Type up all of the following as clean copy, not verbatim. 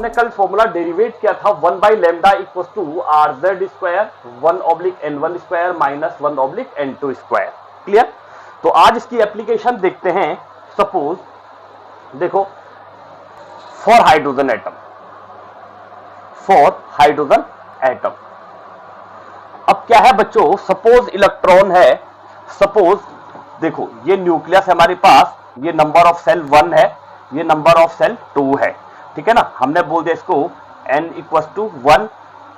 हमने कल formula derivative किया था 1 by lambda equal to R Z square 1/n1 square minus 1/n2 square. Clear? तो आज इसकी एप्लीकेशन देखते हैं। सपोज देखो फॉर हाइड्रोजन एटम, अब क्या है बच्चों, सपोज इलेक्ट्रॉन है, सपोज देखो ये न्यूक्लियस है हमारे पास, ये नंबर ऑफ सेल 1 है, ये नंबर ऑफ सेल 2 है, ठीक है ना। हमने बोल दिया इसको n इक्वल टू 1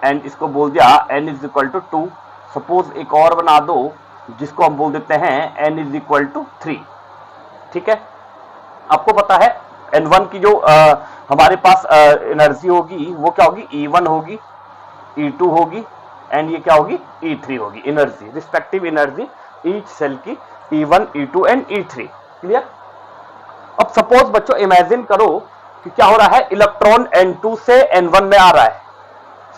एंड इसको बोल दिया n is equal to 2। Suppose एक और बना दो जिसको हम बोल देते हैं n इज इक्वल टू 3, ठीक है। आपको पता है n1 की जो हमारे पास एनर्जी होगी वो क्या होगी, E1 होगी, E2 होगी एंड ये क्या होगी, E3 होगी। Energy, respective energy each shell की E1, E2 and E3। Clear? अब सपोज बच्चों इमेजिन करो कि क्या हो रहा है, इलेक्ट्रॉन N2 से N1 में आ रहा है।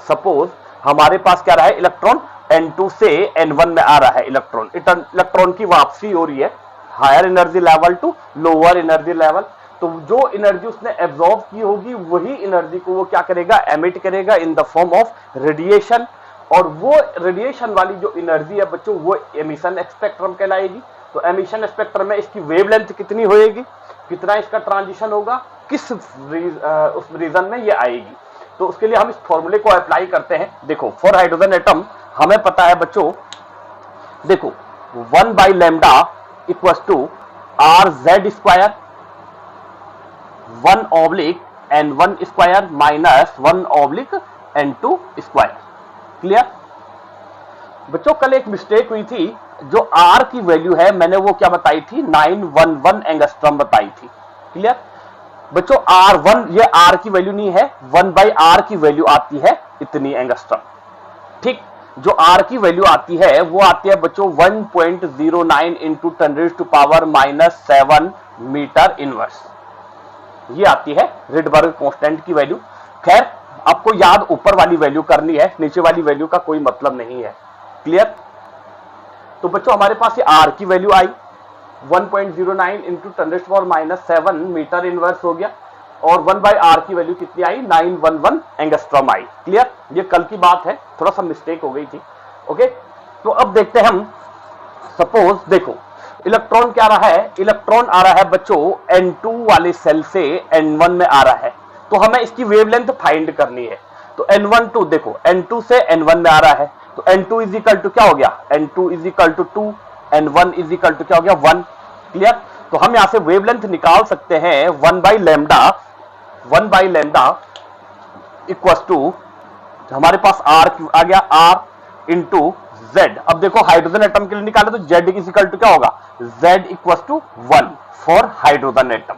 सपोज हमारे पास क्या रहा है, इलेक्ट्रॉन N2 से N1 में आ रहा है, इलेक्ट्रॉन की वापसी हो रही है higher energy level to lower energy level. तो जो एनर्जी उसने एब्जॉर्ब की होगी वही एनर्जी को वो क्या करेगा, एमिट करेगा in the form of radiation. और वो रेडिएशन वाली जो एनर्जी है बच्चों वो एमिशन स्पेक्ट्रम कहलाएगी। तो एमिशन स्पेक्ट्रम में इसकी वेवलेंथ कितनी होएगी, कितना इसका ट्रांजिशन होगा, किस उस रीजन में ये आएगी। तो उसके लिए हम इस फॉर्मूले को अप्लाई करते हैं। देखो फॉर हाइड्रोजन एटम हमें पता है बच्चों, देखो 1 by lambda equal to R Z square 1/n1 square minus 1/n2 square. Clear? बच्चों कल एक मिस्टेक हुई थी, जो R की वैल्यू है मैंने वो क्या बताई थी, 911 एंगस्ट्रॉम बताई थी। क्लियर? बच्चों R1 ये R की वैल्यू नहीं है, 1/R की वैल्यू आती है इतनी एंगस्ट्रॉम। ठीक, जो R की वैल्यू आती है वो आती है बच्चों 1.09 इंटू 10⁻⁻7 मीटर इनवर्स, ये आती है रिडबर्ग कांस्टेंट की वैल्यू। खैर आपको याद ऊपर वाली वैल्यू करनी है, नीचे वाली वैल्यू का कोई मतलब नहीं है। क्लियर? तो बच्चों हमारे पास ये R की वैल्यू आई 1.09 इंटू 10⁻⁻7 मीटर इनवर्स हो गया, और 1/R की वैल्यू कितनी आई, 911 एंगस्ट्रॉम आई। क्लियर? ये कल की बात है, थोड़ा सा मिस्टेक हो गई थी। ओके, तो अब देखते हैं हम। सपोज देखो इलेक्ट्रॉन क्या रहा है, इलेक्ट्रॉन आ रहा है बच्चों N2 वाले सेल से N1 में आ रहा है, तो हमें इसकी वेवलेंथ फाइंड करनी है। तो N12 देखो N2 से N1 में आ रहा है, तो N2 इज इक्वल टू क्या हो गया, N2 is equal to 2, N1 is equal to क्या हो गया 1। क्लियर? तो हम यहां से वेवलेंथ निकाल सकते हैं 1 बाई लेमडा इक्वल टू हमारे पास R आ गया, R इंटू Z। अब देखो हाइड्रोजन एटम के लिए निकाले तो Z इज इक्वल टू क्या होगा, Z equal to 1 for hydrogen atom.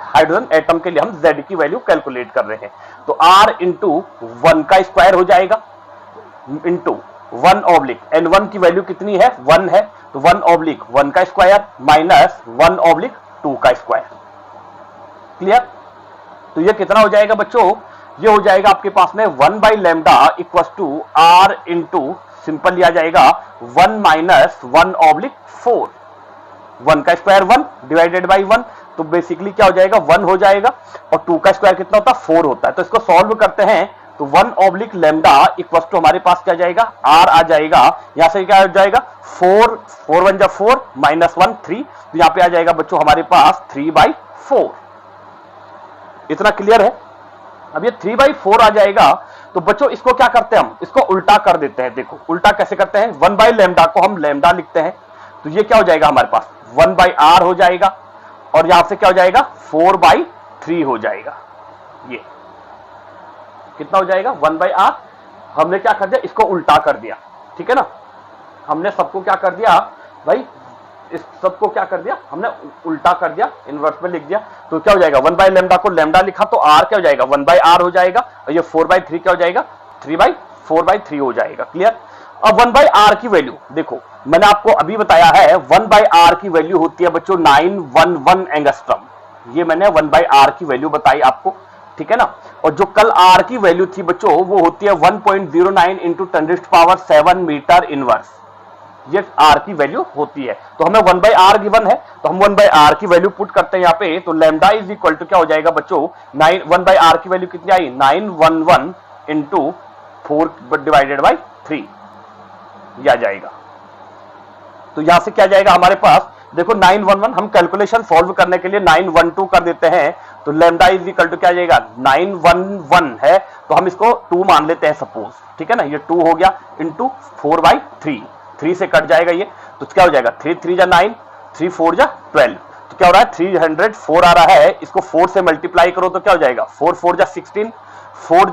Hydrogen atom के लिए हम Z की वैल्यू कैलकुलेट कर रहे हैं, तो R इंटू 1 का स्क्वायर हो जाएगा इंटू 1/N1 की वैल्यू कितनी है, 1 है, तो 1/1 का स्क्वायर माइनस 1/2 का स्क्वायर। क्लियर? तो ये कितना हो जाएगा बच्चों, ये हो जाएगा आपके पास में 1 by lambda equal to R into simple लिया जाएगा 1 माइनस 1/4, 1 का स्क्वायर 1 डिवाइडेड बाई 1, तो बेसिकली क्या हो जाएगा 1 हो जाएगा, और 2 का स्क्वायर कितना होता है 4 होता है। तो इसको सॉल्व करते हैं तो 1 लेमडा इक्वल टू हमारे पास क्या जाएगा, R आ जाएगा, यहां से क्या हो जाएगा 4 1 जा 4 माइनस 1 3, तो यहां पे आ जाएगा बच्चों हमारे पास 3/4। इतना क्लियर है? अब ये 3/4 आ जाएगा, तो बच्चों इसको क्या करते हैं हम, इसको उल्टा कर देते हैं। देखो उल्टा कैसे करते हैं, 1 बाई लेमडा को हम लेमडा लिखते हैं, तो ये क्या हो जाएगा हमारे पास 1/R हो जाएगा, और यहां से क्या हो जाएगा 4/3 हो जाएगा। ये कितना हो जाएगा 1/R। हमने क्या कर दिया, इसको उल्टा कर दिया, ठीक है ना। हमने सबको क्या कर दिया भाई, इस सबको क्या कर दिया हमने उल्टा कर दिया, इनवर्स में लिख दिया, तो क्या हो जाएगा 1 बाई लेमडा को लेमडा लिखा तो R क्या हो जाएगा 1/R हो जाएगा, और ये 4/3 क्या हो जाएगा 3/4/3 हो जाएगा। क्लियर? अब 1/R की वैल्यू देखो मैंने आपको अभी बताया है 1/R की वैल्यू होती है बच्चों 911 एंगस्ट्रॉम, ये मैंने 1/R की वैल्यू बताई आपको, ठीक है ना। और जो कल R की वैल्यू थी बच्चों वो होती है 1.09 इंटू 10⁻7 मीटर इनवर्स, ये आर की वैल्यू होती है। तो हमें 1/r गिवन है, तो हम 1/r की वैल्यू पुट करते हैं यहाँ पे। तो लैम्डा इज इक्वल टू क्या हो जाएगा बच्चों, 1/r की वैल्यू कितनी आई, 911 इंटू 4 डिवाइडेड बाई 3 आ जाएगा। तो यहां से क्या जाएगा हमारे पास, देखो 911 हम कैलकुलेशन सॉल्व करने के लिए 912 कर देते हैं। तो लैम्डा इज इक्वल टू क्या जाएगा, 911 है तो हम इसको 2 मान लेते हैं सपोज, ठीक है ना। ये 2 हो गया इंटू 4/3, 3 से कट जाएगा ये, तो क्या हो जाएगा 3 3 जा 9, 3 4 जा 12। तो क्या हो रहा है 304 आ रहा है, इसको 4 से मल्टीप्लाई करो तो क्या हो जाएगा 4 4 जा 16, 4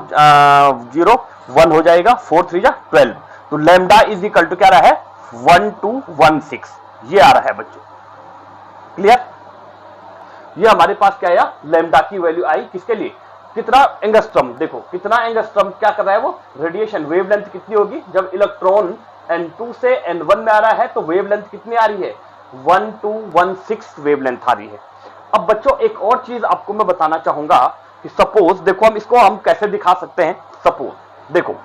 0 1 हो जाएगा, 4 3 जा 12। तो लैम्डा इज इक्वल टू क्या रहा है 1216, ये आ रहा है बच्चों। क्लियर, ये हमारे पास क्या आया, लैम्डा की वैल्यू आई किसके लिए, कितना एंगस्ट्रॉम, देखो कितना एंगस्ट्रॉम क्या कर रहा है वो, रेडिएशन वेवलेंथ कितनी होगी, जब इलेक्ट्रॉन N2 से N1 में आ रहा है तो वेवलेंथ कितनी आ रही है 1216 वेवलेंथ आ रही है। अब बच्चों एक और चीज आपको मैं बताना चाहूंगा कि सपोज देखो हम इसको हम कैसे दिखा सकते हैं। सपोज देखो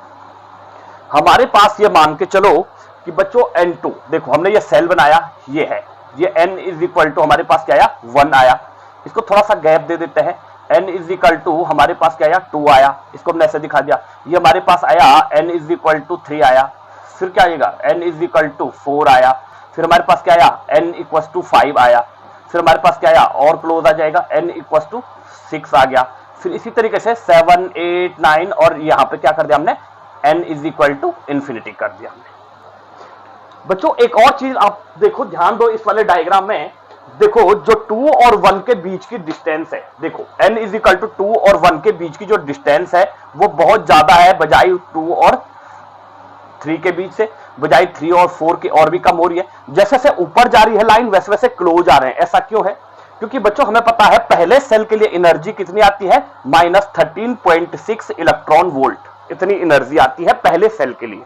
हमारे पास ये मान के चलो कि बच्चों N2, देखो हमने ये सेल बनाया, ये है, ये N इज इक्वल टू हमारे पास क्या आया 1 आया, इसको थोड़ा सा गैप दे देते हैं, N इज इक्वल टू हमारे पास क्या आया 2 आया, इसको हमने ऐसे दिखा दिया। ये हमारे पास आया N इज इक्वल टू 3 आया, फिर क्या आएगा N इज इक्वल टू 4 आया, फिर हमारे पास क्या आया N इक्वल टू 5 आया, फिर हमारे पास क्या आया और क्लोज आ जाएगा N इक्वल टू 6 आ गया, फिर इसी तरीके से 7 8 9 और यहाँ पे क्या कर दिया हमने N is equal to infinity कर दिया हमने। बच्चों एक और चीज आप देखो, ध्यान दो इस वाले डायग्राम में, देखो जो 2 और 1 के बीच की डिस्टेंस है, देखो N इज इक्वल टू 2 और 1 के बीच की जो डिस्टेंस है वो बहुत ज्यादा है बजाय 2 और 3 के बीच से, बजाय 3 और 4 के और भी कम हो रही है। जैसे जैसे ऊपर जा रही है लाइन वैसे वैसे क्लोज आ रहे हैं। ऐसा क्यों है, क्योंकि बच्चों हमें पता है पहले सेल के लिए एनर्जी कितनी आती है -13.6 इलेक्ट्रॉन वोल्ट, इतनी एनर्जी आती है पहले सेल के लिए।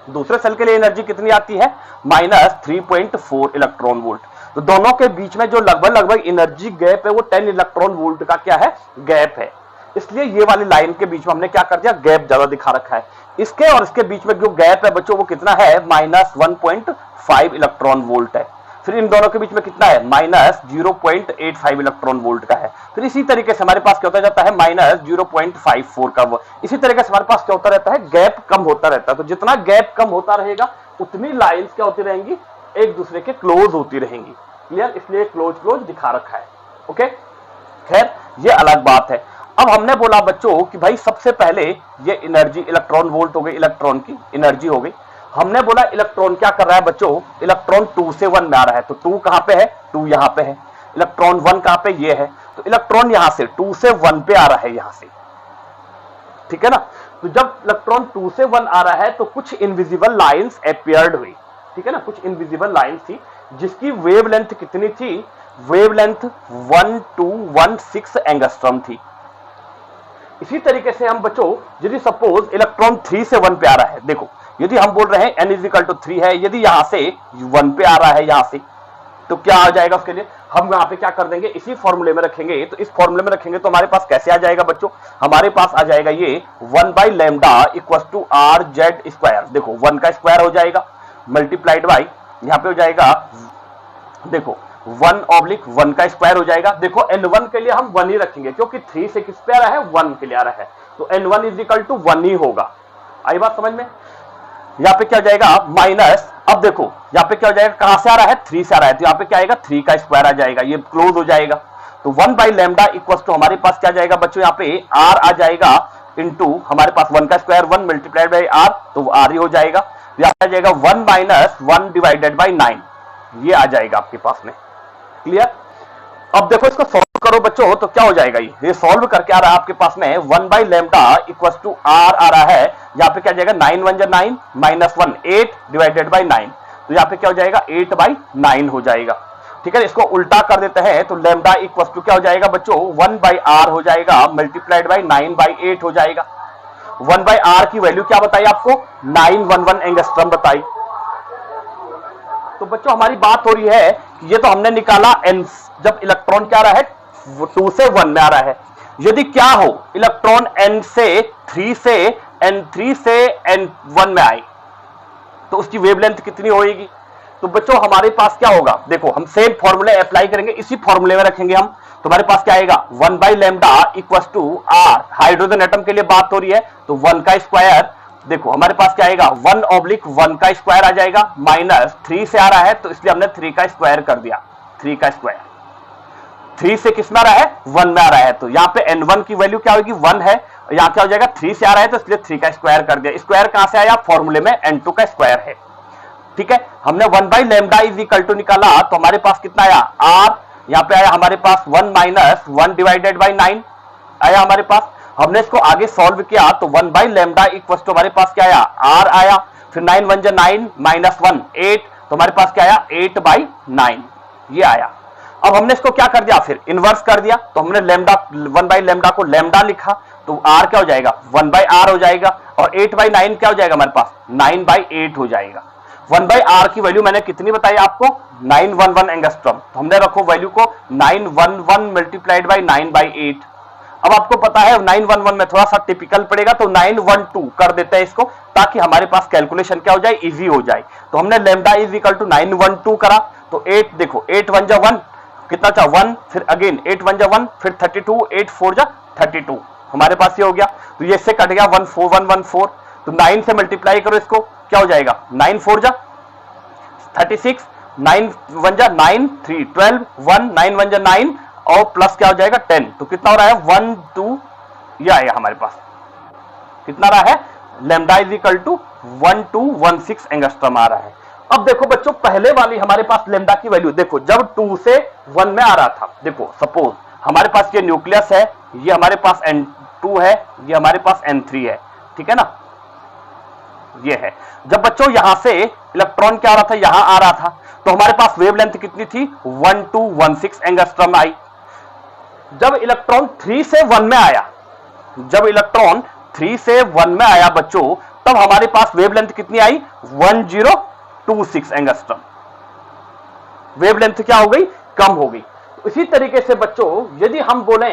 दूसरे सेल के लिए एनर्जी कितनी आती है -3.4 इलेक्ट्रॉन वोल्ट। तो दोनों के बीच में जो लगभग एनर्जी गैप है वो 10 इलेक्ट्रॉन वोल्ट का क्या है गैप है। इसलिए ये वाली लाइन के बीच में हमने क्या कर दिया गैप ज्यादा दिखा रखा है। इसके और इसके बीच में जो गैप है बच्चों वो कितना है -1.5 इलेक्ट्रॉन वोल्ट है। फिर इन दोनों के बीच में कितना है -0.85 इलेक्ट्रॉन वोल्ट का है। फिर इसी तरीके से हमारे पास क्या होता जाता है -0.54 का। इसी तरीके से हमारे पास क्या होता रहता है गैप कम होता रहता है। तो जितना गैप कम होता रहेगा उतनी लाइंस क्या होती रहेंगी एक दूसरे के क्लोज होती रहेंगी। क्लियर, इसलिए क्लोज दिखा रखा है। ओके, खैर ये अलग बात है। अब हमने बोला बच्चों कि भाई सबसे पहले ये एनर्जी इलेक्ट्रॉन वोल्ट हो गई, इलेक्ट्रॉन की एनर्जी हो गई। हमने बोला इलेक्ट्रॉन क्या कर रहा है बच्चों, इलेक्ट्रॉन 2 से 1 में आ रहा है। तो 2 कहां पे है, 2 यहां पे है। इलेक्ट्रॉन 1 कहां पे, ये है। तो इलेक्ट्रॉन यहां से 2 से 1 पे आ रहा है यहां से, ठीक है ना। तो जब इलेक्ट्रॉन 2 से 1 आ रहा है तो कुछ इनविजिबल लाइंस अपीयर्ड हुई, ठीक है ना। कुछ इनविजिबल लाइंस थी जिसकी वेवलेंथ कितनी थी, वेवलेंथ 1216 एंगस्ट्रॉम थी। इसी तरीके से हम बच्चों यदि सपोज इलेक्ट्रॉन 3 से 1 पे आ रहा है, देखो यदि हम बोल रहे हैं n इज इक्वल टू 3 है, यदि यहां से 1 पे आ रहा है यहां से, तो क्या आ जाएगा उसके लिए हम यहां पे क्या कर देंगे इसी फॉर्मूले में रखेंगे। तो इस फॉर्मूले में रखेंगे तो हमारे पास कैसे आ जाएगा बच्चों, हमारे पास आ जाएगा ये 1/λ इक्वल टू RZ स्क्वायर। देखो 1 का स्क्वायर हो जाएगा मल्टीप्लाइड बाई यहां पे हो जाएगा, देखो 1/1 का स्क्वायर हो जाएगा। देखो N1 के लिए हम 1 ही रखेंगे क्योंकि 3 से किस पे आ रहा है 1 के लिए आ रहा है। तो N1 इज इक्वल टू 1 ही होगा। आई बात समझ में। यहाँ पे क्या हो जाएगा माइनस, अब देखो यहाँ पे क्या हो जाएगा कहां से आ रहा है 3 से आ रहा है, तो यहाँ पे क्या आएगा 3 का स्क्वायर आ जाएगा, ये क्लोज हो जाएगा। तो 1/λ इक्वल टू हमारे पास क्या जाएगा बच्चों, यहाँ पे R आ जाएगा इंटू हमारे पास 1 का स्क्वायर 1 मल्टीप्लाइड बाई R, तो R ही हो जाएगा। यहाँ पे आ जाएगा 1 - 1 डिवाइडेड बाई 9, ये आ जाएगा आपके पास में। क्लियर। अब देखो इसको सॉल्व करो बच्चों तो क्या हो जाएगा, ये सॉल्व करके आ रहा है आपके पास में 1/λ इक्वल टू R आ रहा है। यहाँ पे क्या जाएगा 9 1 9 -1 8 डिवाइडेड बाई 9, तो यहाँ पे क्या हो जाएगा 8/9 हो जाएगा। ठीक है, इसको उल्टा कर देते हैं तो लैम्डा इक्वल टू क्या हो जाएगा बच्चों 1/R हो जाएगा मल्टीप्लाइड बाई 9/8 हो जाएगा। 1/R की वैल्यू क्या बताई आपको 911 एंगस्ट्रॉम बताई। तो बच्चों हमारी बात हो रही है कि ये तो हमने निकाला n, जब इलेक्ट्रॉन क्या आ रहा है 2 से 1 में आ रहा है। यदि क्या हो इलेक्ट्रॉन n से 3 से n3 से n1 में आए, तो उसकी वेवलेंथ कितनी होगी। तो बच्चों हमारे पास क्या होगा, देखो हम सेम फॉर्मूले अप्लाई करेंगे, इसी फॉर्मूले में रखेंगे हम। तो हमारे पास क्या आएगा 1 by lambda equal to R, hydrogen atom के लिए बात हो रही है तो 1 का स्क्वायर, देखो हमारे पास क्या आएगा 1/1 का स्क्वायर आ जाएगा, माइनस 3 से आ रहा है तो इसलिए हमने 3 का स्क्वायर कर दिया, 3 का स्क्वायर। 3 से किस में आ रहा है 1 में आ रहा है, तो यहाँ पे n1 की वैल्यू क्या होगी 1 है, यहाँ क्या हो जाएगा 3 से आ रहा है तो इसलिए 3 का स्क्वायर कर दिया। स्क्वायर कहां से आया, फॉर्मूले में n2 का स्क्वायर है। ठीक है, हमने 1 by lambda is equal to निकाला तो हमारे पास कितना आया r, यहाँ पे आया हमारे पास 1 माइनस 1 डिवाइडेड बाई 9 आया हमारे पास। हमने इसको आगे सॉल्व किया तो 1 बाई लेमडा इक्वल टू हमारे पास क्या आया r आया, फिर 9 1 जा 9 माइनस 1 8, तो हमारे पास क्या आया 8/9 ये आया। अब हमने इसको क्या कर दिया, फिर इनवर्स कर दिया, तो हमने लेमडा 1 बाई लेमडा को लेमडा लिखा तो r क्या हो जाएगा 1 बाई r हो जाएगा, और 8/9 क्या हो जाएगा हमारे पास 9/8 हो जाएगा। 1 बाई r की वैल्यू मैंने कितनी बताई आपको 911 एंगस्ट्रॉम, तो हमने रखो वैल्यू को 911 मल्टीप्लाइड बाई 9/8। अब आपको पता है 911 में थोड़ा सा टिपिकल पड़ेगा तो 912 कर देते हैं इसको, ताकि हमारे पास कैलकुलेशन क्या हो जाए इजी हो जाए। तो हमने लेमडा इज इक्वल टू 912 करा तो 8, देखो 8 1 जा 1 कितना था 1, फिर अगेन 8 1 जा 1, फिर 32, 8 4 जा 32, हमारे पास ये हो गया। तो ये इससे कट गया 14114, तो 9 से मल्टीप्लाई करो इसको, क्या हो जाएगा 9 4 जा 36, 9 1 जा 9, 3 12, 1 9 1 जा 9 और प्लस क्या हो जाएगा 10, तो कितना हो रहा है 1 2, ये आएगा हमारे पास कितना रहा है lambda is equal to 1216 angstrom आ रहा है। अब देखो बच्चों पहले वाली हमारे पास लेमडा की वैल्यू देखो जब 2 से 1 में आ रहा था, देखो सपोज हमारे पास ये न्यूक्लियस है, ये हमारे पास N2 है, ये हमारे पास N3 है, ठीक है ना, ये है। जब बच्चों यहां से इलेक्ट्रॉन क्या आ रहा था यहां आ रहा था तो हमारे पास वेवलेंथ कितनी थी 1216 एंगस्ट्रॉम आई। जब इलेक्ट्रॉन 3 से 1 में आया, जब इलेक्ट्रॉन 3 से 1 में आया बच्चों तब हमारे पास वेवलेंथ कितनी आई 1026 एंगस्ट्रॉम, वेवलेंथ क्या हो गई कम हो गई। तो इसी तरीके से बच्चों यदि हम बोले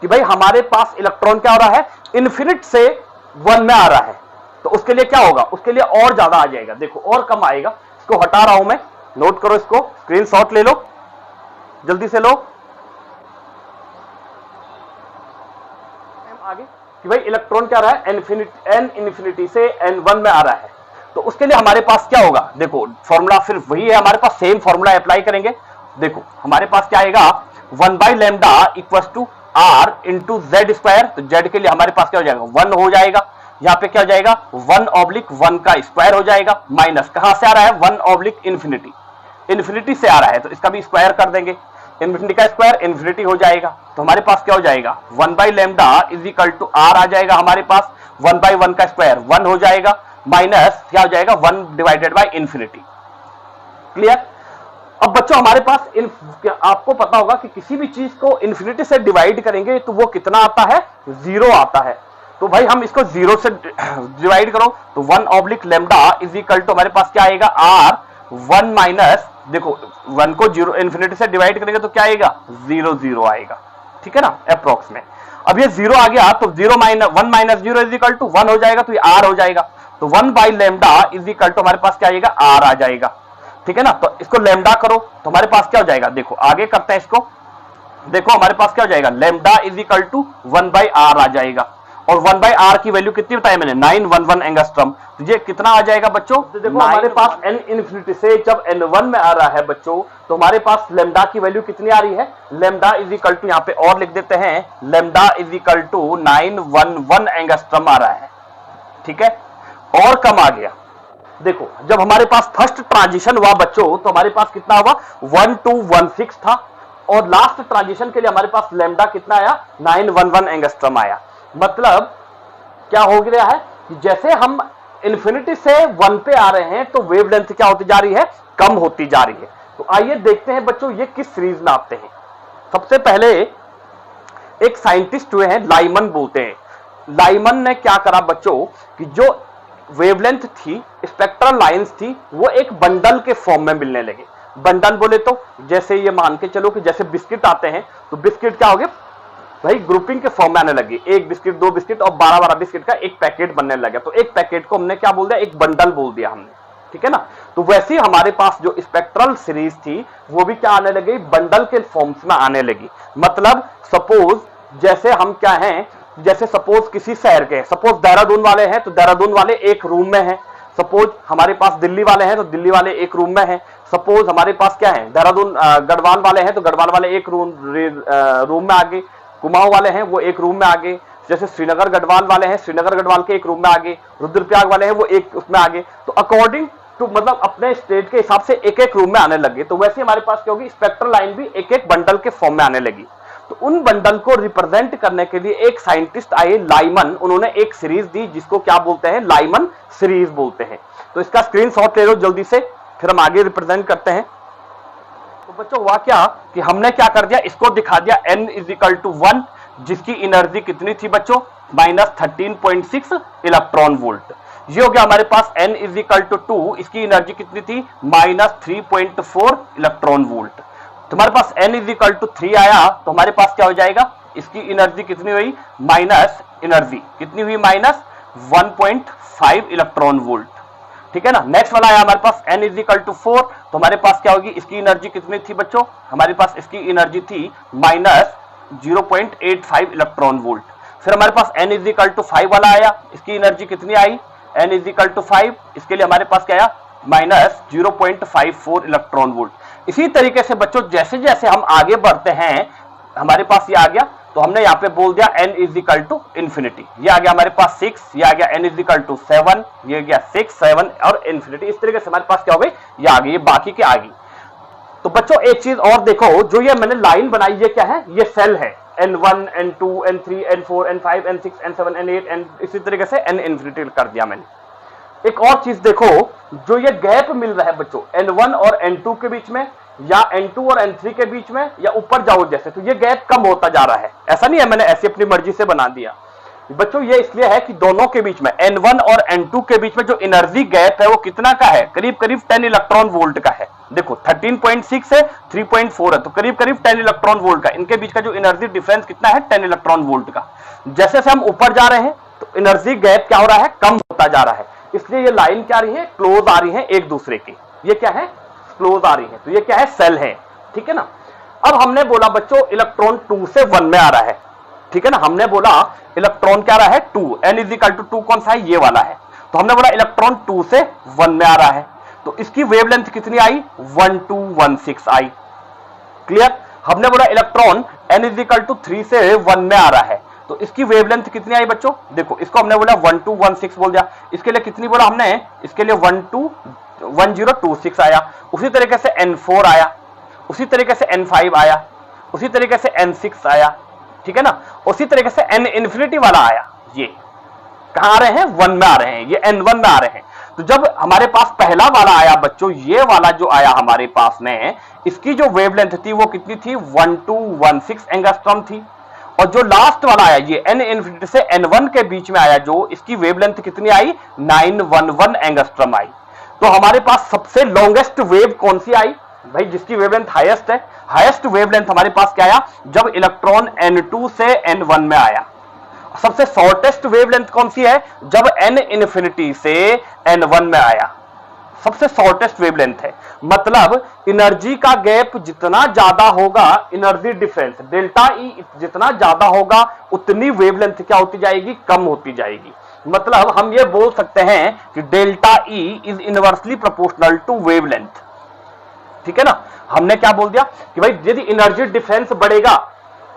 कि भाई हमारे पास इलेक्ट्रॉन क्या हो रहा है इन्फिनिट से 1 में आ रहा है तो उसके लिए क्या होगा, उसके लिए और ज्यादा आ जाएगा, देखो और कम आएगा। इसको हटा रहा हूं मैं, नोट करो इसको, स्क्रीनशॉट ले लो जल्दी से लो आगे कि भाई इलेक्ट्रॉन क्या रहा है n इन्फिनिटी से n1 में आ रहा है तो उसके लिए हमारे पास क्या होगा, देखो फॉर्मूला सिर्फ वही है हमारे पास, सेम फॉर्मूला अप्लाई करेंगे। देखो हमारे पास क्या आएगा 1 by lambda equal to r into Z square, तो जेड के लिए हमारे पास क्या हो जाएगा 1 हो जाएगा, यहाँ पे क्या हो जाएगा 1/1 का स्क्वायर हो जाएगा, माइनस कहां से आ रहा है 1/इन्फिनिटी, इन्फिनिटी से आ रहा है तो इसका भी स्क्वायर कर देंगे, इन्फिनिटी का स्क्वायर इन्फिनिटी हो जाएगा। तो हमारे पास क्या हो जाएगा 1 by lambda is equal to r आ जाएगा हमारे पास 1/1 का स्क्वायर 1 हो जाएगा, माइनस क्या हो जाएगा 1 डिवाइडेड बाई इन्फिनिटी। क्लियर। अब बच्चों हमारे पास आपको पता होगा कि किसी भी चीज को इन्फिनिटी से डिवाइड करेंगे तो वो कितना आता है 0 आता है। तो भाई हम इसको 0 से डिवाइड करो तो 1 लेमडा इज इक्वल टू हमारे पास क्या आएगा r 1 माइनस, देखो 1 को 0 इन्फिनिटी से डिवाइड करेंगे तो क्या आएगा 0 0 आएगा, ठीक है ना अप्रोक्स में। अब ये 0 आ गया तो 1 माइनस 0 इज इक्वल टू 1 हो जाएगा तो ये r हो जाएगा, तो 1 by lambda is equal to हमारे पास क्या आएगा r आ जाएगा, ठीक है ना। तो इसको लेमडा करो तो हमारे पास क्या हो जाएगा, देखो आगे करते हैं इसको, देखो हमारे पास क्या हो जाएगा lambda is equal to 1 by r आ जाएगा, और 1 बाई r की वैल्यू कितनी बताई मैंने 911 एंगस्ट्रॉम, तो ये कितना आ जाएगा बच्चों, तो देखो हमारे पास n इन्फिनिटी से जब n1 में आ रहा है बच्चों तो हमारे पास लेमडा की वैल्यू कितनी आ रही है, लेमडा इज इक्वल टू यहाँ पे और लिख देते हैं lambda is equal to 911 angstrom आ रहा है, ठीक है, और कम आ गया। देखो जब हमारे पास फर्स्ट ट्रांजिशन हुआ बच्चों तो हमारे पास कितना हुआ 1216 था, और लास्ट ट्रांजिशन के लिए हमारे पास लेमडा कितना आया 911 एंगस्ट्रॉम आया। मतलब क्या हो गया है कि जैसे हम इन्फिनिटी से 1 पे आ रहे हैं तो वेवलेंथ क्या होती जा रही है कम होती जा रही है। तो आइए देखते हैं बच्चों ये किस सीरीज में आते हैं। सबसे पहले एक साइंटिस्ट हुए हैं लाइमन बोलते हैं, लाइमन ने क्या करा बच्चों कि जो वेवलेंथ थी स्पेक्ट्रल लाइंस थी वो एक बंडल के फॉर्म में मिलने लगे। बंडल बोले तो जैसे ये मान के चलो कि जैसे बिस्किट आते हैं तो बिस्किट क्या हो गए भाई ग्रुपिंग के फॉर्म में आने लगी, 1 बिस्किट 2 बिस्किट और 12 बिस्किट का एक पैकेट बनने लगा। तो एक पैकेट को हमने क्या बोल दिया एक बंडल बोल दिया हमने, ठीक है ना। तो वैसे ही हमारे पास जो स्पेक्ट्रल सीरीज थी वो भी क्या आने लगी, बंडल के फॉर्म्स में आने लगी। मतलब सपोज जैसे हम क्या हैं, जैसे सपोज किसी शहर के, सपोज देहरादून वाले हैं तो देहरादून वाले एक रूम में हैं, सपोज हमारे पास दिल्ली वाले हैं तो दिल्ली वाले एक रूम में हैं, सपोज हमारे पास क्या है देहरादून गढ़वाल वाले हैं तो गढ़वाल वाले एक रूम में आगे, कुमाऊं वाले हैं वो एक रूम में आगे, जैसे श्रीनगर गढ़वाल वाले हैं श्रीनगर गढ़वाल के एक रूम में आगे, रुद्रप्रयाग वाले हैं वो एक उसमें आगे। तो अकॉर्डिंग टू मतलब अपने स्टेट के हिसाब से एक एक रूम में आने लगे। तो वैसे हमारे पास क्या होगी, स्पेक्ट्रल लाइन भी एक एक बंडल के फॉर्म में आने लगी। तो उन बंडल को रिप्रेजेंट करने के लिए एक साइंटिस्ट आए लाइमन, उन्होंने एक सीरीज दी जिसको क्या बोलते हैं, लाइमन सीरीज बोलते हैं। तो इसका स्क्रीनशॉट ले लो जल्दी से, फिर हम आगे रिप्रेजेंट करते हैं। तो बच्चों हुआ क्या कि हमने क्या कर दिया, इसको दिखा दिया n = 1, जिसकी एनर्जी कितनी थी बच्चों, -13.6 इलेक्ट्रॉन वोल्ट। ये हो गया हमारे पास n = 2, इसकी एनर्जी कितनी थी, -3.4 इलेक्ट्रॉन वोल्ट। तुम्हारे पास n = 3 आया तो हमारे पास क्या हो जाएगा, इसकी एनर्जी कितनी हुई, माइनस एनर्जी कितनी हुई, -1.5 इलेक्ट्रॉन वोल्ट। ठीक है ना। नेक्स्ट वाला आया हमारे पास n = 4, तो हमारे पास क्या होगी, इसकी एनर्जी कितनी थी बच्चों, हमारे पास इसकी एनर्जी थी -0.85 इलेक्ट्रॉन वोल्ट। फिर हमारे पास n = 5 वाला आया, इसकी एनर्जी कितनी आई, n = 5, इसके लिए हमारे पास क्या आया, -0.54 इलेक्ट्रॉन वोल्ट। इसी तरीके से बच्चों जैसे जैसे हम आगे बढ़ते हैं, हमारे पास ये आ गया, तो हमने यहाँ पे बोल दिया n =, ये आ गया हमारे पास 6, ये आ गया n = 7, ये गया 6, 7 और इन्फिनिटी। इस तरीके से हमारे पास क्या हो गई, ये आ गई, ये बाकी के आ गई। तो बच्चों एक चीज और देखो, जो ये मैंने लाइन बनाई ये क्या है, ये सेल है, n1 n2 n3 n4 n5 n6 n7 n8 n, इसी तरीके से n इन्फिनिटी कर दिया मैंने। एक और चीज देखो, जो ये गैप मिल रहा है बच्चों n1 और n2 के बीच में, या n2 और n3 के बीच में, या ऊपर जाओ जैसे, तो ये गैप कम होता जा रहा है। ऐसा नहीं है मैंने ऐसी अपनी मर्जी से बना दिया बच्चों, ये इसलिए है कि दोनों के बीच में n1 और n2 के बीच में जो एनर्जी गैप है वो कितना का है, करीब करीब 10 इलेक्ट्रॉन वोल्ट का है। देखो 13.6 है, 3.4 है, तो करीब करीब 10 इलेक्ट्रॉन वोल्ट का, इनके बीच का जो एनर्जी डिफरेंस कितना है, 10 इलेक्ट्रॉन वोल्ट का। जैसे जैसे हम ऊपर जा रहे हैं तो एनर्जी गैप क्या हो रहा है, कम होता जा रहा है। इसलिए ये लाइन क्या आ रही है, क्लोज आ रही है एक दूसरे की, ये क्या है, क्लोज आ रही है। तो ये क्या है, सेल है। ठीक है ना। अब हमने बोला बच्चों इलेक्ट्रॉन 2 से 1 में आ रहा है। ठीक है ना, हमने बोला इलेक्ट्रॉन क्या आ रहा है, 2, n = 2 कौन सा है, ये वाला है। तो हमने बोला इलेक्ट्रॉन 2 से 1 में आ रहा है, तो इसकी वेवलेंथ कितनी आई, 1216 आई। क्लियर। हमने बोला इलेक्ट्रॉन n = 3 से 1 में आ रहा है, तो इसकी वेवलेंथ कितनी आई बच्चों, देखो इसको हमने बोला 1216 बोल दिया, इसके लिए कितनी बोला हमने, इसके लिए 1026 आया। उसी तरीके से n4 आया, उसी तरीके से n5 आया, उसी तरीके से n6 आया। ठीक है ना। उसी तरीके से n इन्फिनिटी वाला आया, ये कहां आ रहे हैं, 1 में आ रहे हैं, ये n1 में आ रहे हैं। तो जब हमारे पास पहला वाला आया बच्चों, ये वाला जो आया हमारे पास में, इसकी जो वेवलेंथ थी वो कितनी थी, 1216 एंगस्ट्रॉम थी। और जो लास्ट वाला आया ये n इन्फिनिटी से n1 के बीच में आया, जो इसकी वेवलेंथ कितनी आई, 911 एंगस्ट्रॉम आई। तो हमारे पास सबसे लॉन्गेस्ट वेव कौन सी आई भाई, जिसकी वेवलेंथ हाईएस्ट है, हाईएस्ट वेवलेंथ हमारे पास क्या आया, जब इलेक्ट्रॉन n2 से n1 में आया। सबसे शॉर्टेस्ट वेवलेंथ कौन सी है, जब n इन्फिनिटी से n1 में आया, सबसे शॉर्टेस्ट वेवलेंथ है। मतलब एनर्जी का गैप जितना ज्यादा होगा, एनर्जी डिफरेंस डेल्टा ई जितना ज्यादा होगा, उतनी वेवलेंथ क्या होती जाएगी, कम होती जाएगी। मतलब हम ये बोल सकते हैं कि delta E is inversely proportional to wavelength. ठीक है ना। हमने क्या बोल दिया कि भाई यदि एनर्जी डिफरेंस बढ़ेगा,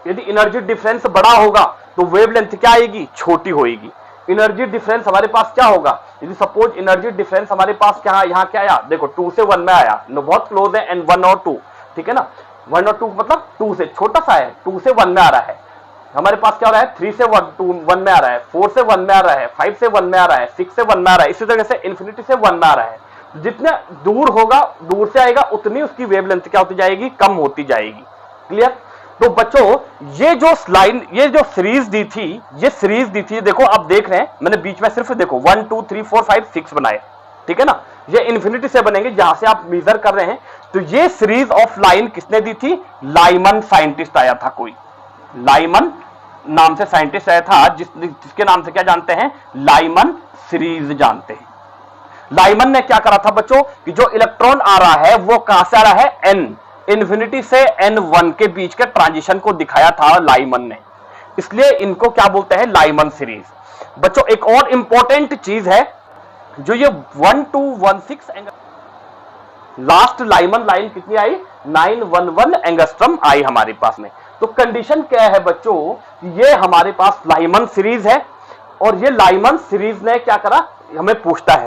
यदि एनर्जी डिफरेंस बड़ा होगा तो वेवलेंथ क्या आएगी, छोटी होगी। एनर्जी डिफरेंस हमारे पास क्या होगा, यदि सपोज एनर्जी डिफरेंस हमारे पास क्या, यहाँ क्या आया, देखो 2 से 1 में आया, बहुत क्लोज है n1 और 2। ठीक है ना। 1 और 2 मतलब 2 से छोटा सा है, 2 से 1 में आ रहा है। हमारे पास क्या हो रहा है, 3 से 1 में आ रहा है, 4 से 1 में आ रहा है, 5 से 1 में आ रहा है, 6 से 1 में आ रहा है, इसी तरह से इन्फिनिटी से 1 में आ रहा है। जितना दूर होगा, दूर से आएगा, उतनी उसकी वेवलेंथ क्या होती जाएगी, कम होती जाएगी। क्लियर। तो बच्चों ये जो लाइन, ये जो सीरीज दी थी, ये सीरीज दी थी, देखो आप देख रहे हैं मैंने बीच में सिर्फ देखो 1 2 3 4 5 6 बनाए। ठीक है ना। ये इन्फिनिटी से बनेंगे जहां से आप मेजर कर रहे हैं। तो ये सीरीज ऑफ लाइन किसने दी थी, लाइमन साइंटिस्ट आया था, कोई लाइमन नाम से साइंटिस्ट आया था, जिसके नाम से क्या जानते हैं, लाइमन सीरीज जानते हैं। लाइमन ने क्या करा था बच्चों कि जो इलेक्ट्रॉन आ रहा है वो कहां से आ रहा है, n इन्फिनिटी से n1 के बीच के ट्रांजिशन को दिखाया था लाइमन ने, इसलिए इनको क्या बोलते हैं, लाइमन सीरीज। बच्चों एक और इंपॉर्टेंट चीज है, जो ये 1216 एंगस्ट्रम, लास्ट लाइमन लाइन कितनी आई, 911 एंगस्ट्रम आई हमारे पास में। तो कंडीशन क्या है बच्चों, ये हमारे पास लाइमन सीरीज है और ये लाइमन सीरीज ने क्या करा, हमें पूछता है